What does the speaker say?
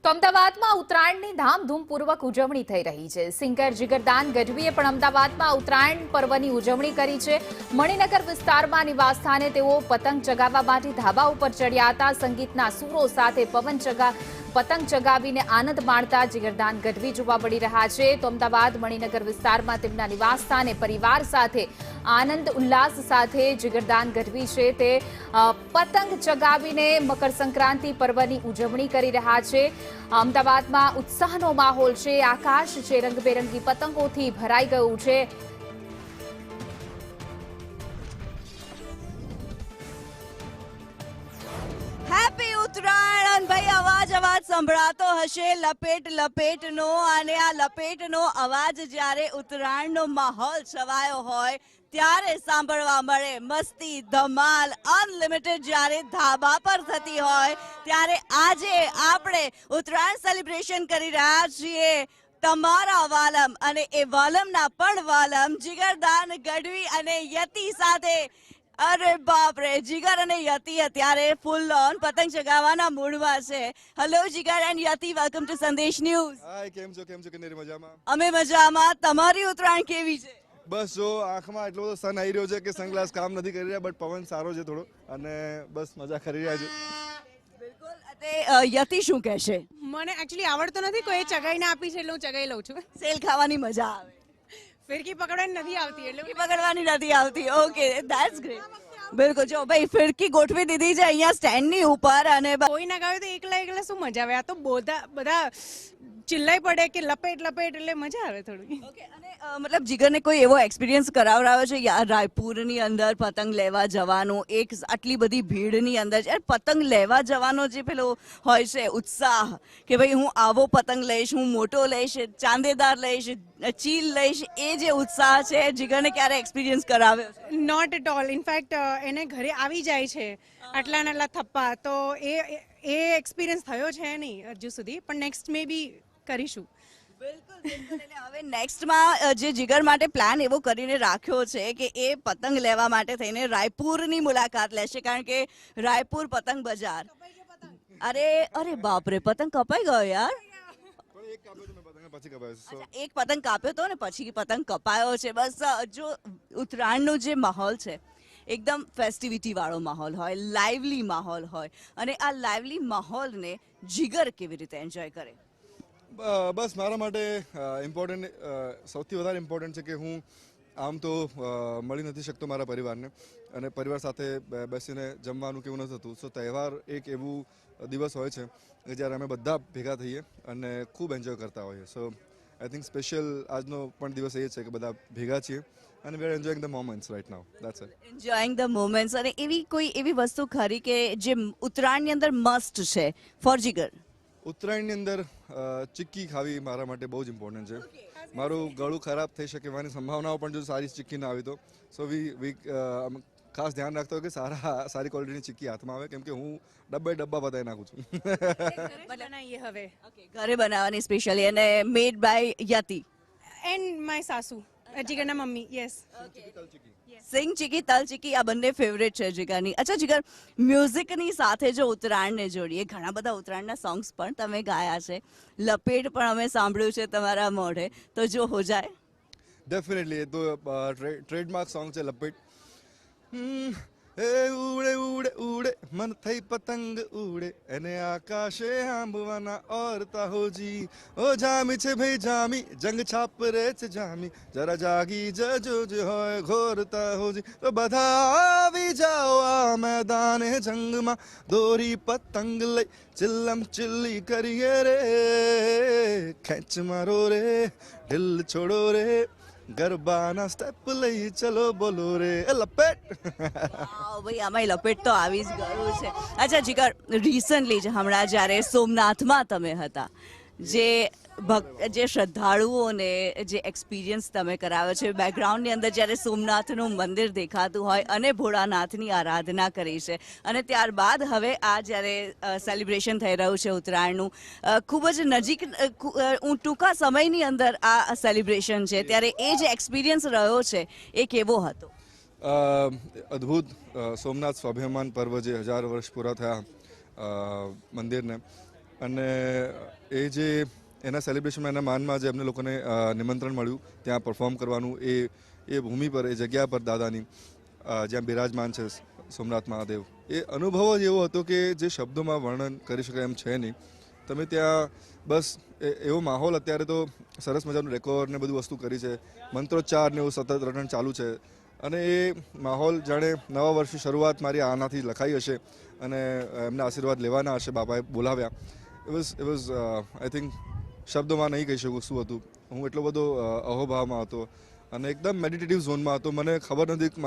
તો અમદાવાદમાં ઉત્તરાયણની ધામધૂમપૂર્વક ઉજવણી થઈ રહી છે। સિંગર જીગરદાન ગઢવીએ પણ અમદાવાદમાં ઉત્તરાયણ પર્વની ઉજવણી કરી છે। મણિનગર વિસ્તારમાં નિવાસસ્થાને તેઓ પતંગ ચગાવવા માટે ધાબા ઉપર ચડ્યા હતા। સંગીતના સૂરો સાથે પતંગ ચગાવીને આનંદ માણતા જીગરદાન ગઢવી જોવા મળી રહ્યા છે। તો અમદાવાદ મણિનગર વિસ્તારમાં તેમના નિવાસસ્થાને પરિવાર સાથે આનંદ ઉલ્લાસ સાથે જીગરદાન ગઢવી છે તે પતંગ ચગાવીને મકર સંક્રાંતિ પર્વની ઉજવણી કરી રહ્યા છે। અમદાવાદમાં ઉત્સાહનો માહોલ છે। આકાશ છે રંગબેરંગી પતંગોથી ભરાઈ ગયું છે। હેપી ઉત્તરાયણ ભાઈ। અવાજ સંભળાતો હશે લપેટનો, અને આ લપેટનો અવાજ જ્યારે ઉત્તરાયણનો માહોલ છવાયો હોય ત્યારે સાંભળવા મળે। મસ્તી ધમાલ અનલિમિટેડ જ્યારે ધાબા પર થતી હોય ત્યારે આજે આપણે ઉત્તરાયણ સેલિબ્રેશન કરી રહ્યા છીએ તમારા વાલમ, અને એ વાલમના પણ વાલમ જીગરદાન ગઢવી અને યતિ સાથે। અરે બાપ રે, જીગર અને યતિ અત્યારે ફૂલ ઓન પતંગ ચગાવવાના મૂડમાં છે। Hello Jigar and Yati, welcome to સંદેશ ન્યૂઝ। હાય, કેમ છો કિન્નરી? મજામાં? અમે મજામાં। તમારી ઉત્તરાયણ કેવી છે? બસ જો આંખમાં એટલો બધો સન આવી રહ્યો છે કે સનગ્લાસ કામ નથી કરી રહ્યા, બટ પવન સારો છે થોડો, અને બસ મજા કરી રહ્યા છે। બિલકુલ। યતિ શું કહેશે? મને એકચ્યુઅલી આવડતો નથી, કોઈ ચગાઈને આપી છે એટલે હું ચગાઈ લઉં છું। સેલ ખાવાની મજા આવે, ફિરકી પકડવાની નથી આવતી એટલે પકડવાની નથી આવતી। Okay, that's great. બિલકુલ। જો ભાઈ ફિરકી ગોઠવી દીધી છે અહીંયા સ્ટેન્ડની ઉપર, અને કોઈ ના ગાવે તો એકલા શું મજા આવે? આ તો બધા ચિલ્લાઈ પડે કે લપેટ એટલે મજા આવે થોડી। ઓકે। અને મતલબ જીગરને કોઈ એવો એક્સપિરિયન્સ કરાવડાવ્યો છે યાર રાયપુરની અંદર પતંગ લેવા જવાનો, એક આટલી બધી ભીડની અંદર યાર પતંગ લેવા જવાનો જે પેલો હોય છે ઉત્સાહ કે ભાઈ હું આવો પતંગ લઈશ, હું મોટો લઈશ, ચાંદેદાર લઈશ, ચીલ લઈશ, એ જે ઉત્સાહ છે જીગરને ક્યારે એક્સપિરિયન્સ કરાવ્યો છે? Not at all. ઇનફેક્ટ એને ઘરે આવી જાય છે આટલા થપ્પા, તો એ એક્સપિરિયન્સ થયો છે નહીં હજુ સુધી, પણ નેક્સ્ટ મે બી કરીશું। બિલકુલ। એટલે હવે નેક્સ્ટમાં જે જીગર માટે પ્લાન એવો કરીને રાખ્યો છે કે એ પતંગ લેવા માટે થઈને રાયપુરની મુલાકાત લેશે, કારણ કે રાયપુર પતંગ બજાર, અરે બાપરે, પતંગ કપાઈ ગયો યાર। એક પતંગ કાપ્યો હતો ને પછી પતંગ કપાયો છે। બસ જો ઉત્તરાયણનો જે માહોલ છે એકદમ ફેસ્ટિવિટી વાળો માહોલ હોય, લાઇવલી માહોલ હોય, અને આ લાઇવલી માહોલને જીગર કેવી રીતે એન્જોય કરે? બસ મારા માટે સૌથી વધારે ઇમ્પોર્ટન્ટ છે કે હું આમ તો મળી નથી શકતો મારા પરિવારને, અને પરિવાર સાથે બેસીને જમવાનું કેવું નથી થતું। સો તહેવાર એક એવું દિવસ હોય છે કે જ્યારે અમે બધા ભેગા થઈએ અને ખૂબ એન્જોય કરતા હોઈએ। સો આઈ થિંક સ્પેશિયલ આજનો પણ દિવસ એ છે કે બધા ભેગા છીએ અને we are enjoying the moments right now, that's it. Enjoying the moments. અને એવી વસ્તુ ખરી કે જે ઉત્તરાયણની અંદર મસ્ટ છે ફોર જીગર? ઉત્તરાયણની અંદર ચીક્કી ખાવી મારા માટે બહુ જ ઇમ્પોર્ટન્ટ છે। મારું ગળું ખરાબ થઈ શકવાની સંભાવનાઓ પણ જો સારી ચીક્કી ના આવી તો સો વી ખાસ ધ્યાન રાખતો હોય કે સારી ક્વોલિટીની ચીક્કી હાથમાં આવે, કેમ કે હું ડબ્બા બધાઈ નાખું છું। બનાવીએ હવે ઘરે બનાવવાની સ્પેશિયલી, અને made by Yati and my સાસુ, જીગરના મમ્મી। યસ, સિંગ ચીકી, તલ ચીકી આ બંને ફેવરેટ છે જીગરની। અચ્છા જીગર, મ્યુઝિકની સાથે જો ઉત્તરાયણને જોડીએ, ઘણા બધા ઉત્તરાયણના સોંગ્સ પણ તમે ગાયા છે, લપેટ પણ અમે સાંભળ્યું છે તમારા મોઢે, તો જો હો જાય? ડેફિનેટલી, એ તો ટ્રેડમાર્ક સોંગ છે લપેટ। એ ઉડે ઉડે ઉડે મન થઈ પતંગ ઉડે, એને આકાશે આંબવાના ઓરતા હોજી, ઓ જામી છે ભાઈ જામી, જંગ છાપ રે છે જામી, જરા જાગી જજો જે હોય ઘોરતા હોજી, તો બધા આવી જાઓ આ મેદાને જંગમાં, દોરી પતંગ લઈ ચિલ્લમ ચિલ્લી કરીએ રે, ખેંચ મારો રે ઢીલ છોડો રે, ગરબાના સ્ટેપ લઈ ચલો બોલો રે લપેટ। ભાઈ આમાં લપેટ તો આવી જ ગયું છે। અચ્છા જીગર, રિસન્ટલી જ હમણાં જ્યારે સોમનાથમાં તમે હતા, જે શ્રદ્ધાળુઓને જે એક્સપિરિયન્સ તમે કરાવ્યો છે બેકગ્રાઉન્ડની અંદર, જ્યારે સોમનાથનું મંદિર દેખાતું હોય અને ભોળાનાથની આરાધના કરી છે, અને ત્યારબાદ હવે આ જ્યારે સેલિબ્રેશન થઈ રહ્યું છે ઉત્તરાયણનું, ખૂબ જ નજીક ટૂંકા સમયની અંદર આ સેલિબ્રેશન છે, ત્યારે એ જે એક્સપિરિયન્સ રહ્યો છે એ કેવો હતો? અદ્ભુત। સોમનાથ સ્વાભિમાન પર્વ જે 1000 વર્ષ પૂરા થયા મંદિરને, અને એ જે એના સેલિબ્રેશનમાં એના માનમાં જે અમને લોકોને નિમંત્રણ મળ્યું ત્યાં પરફોર્મ કરવાનું, એ ભૂમિ પર, એ જગ્યા પર દાદાની જ્યાં બિરાજમાન છે સોમનાથ મહાદેવ, એ અનુભવ જ એવો હતો કે જે શબ્દોમાં વર્ણન કરી શકાય એમ છે નહીં. તમે ત્યાં બસ એવો માહોલ, અત્યારે તો સરસ મજાનું રેકોર્ડ ને બધું વસ્તુ કરી છે, મંત્રોચ્ચાર ને એવું સતત રટણ ચાલુ છે, અને એ માહોલ જાણે નવા વર્ષની શરૂઆત મારી આનાથી લખાઈ હશે અને એમના આશીર્વાદ લેવાના હશે, બાપાએ બોલાવ્યા. ઇટ વોઝ આઈ થિંક શબ્દોમાં નહીં કહી શકું શું હતું. હું એટલો બધો અહોભાવમાં હતો અને એકદમ મેડિટેટિવ ઝોનમાં હતો. મને ખબર નથી કે મારો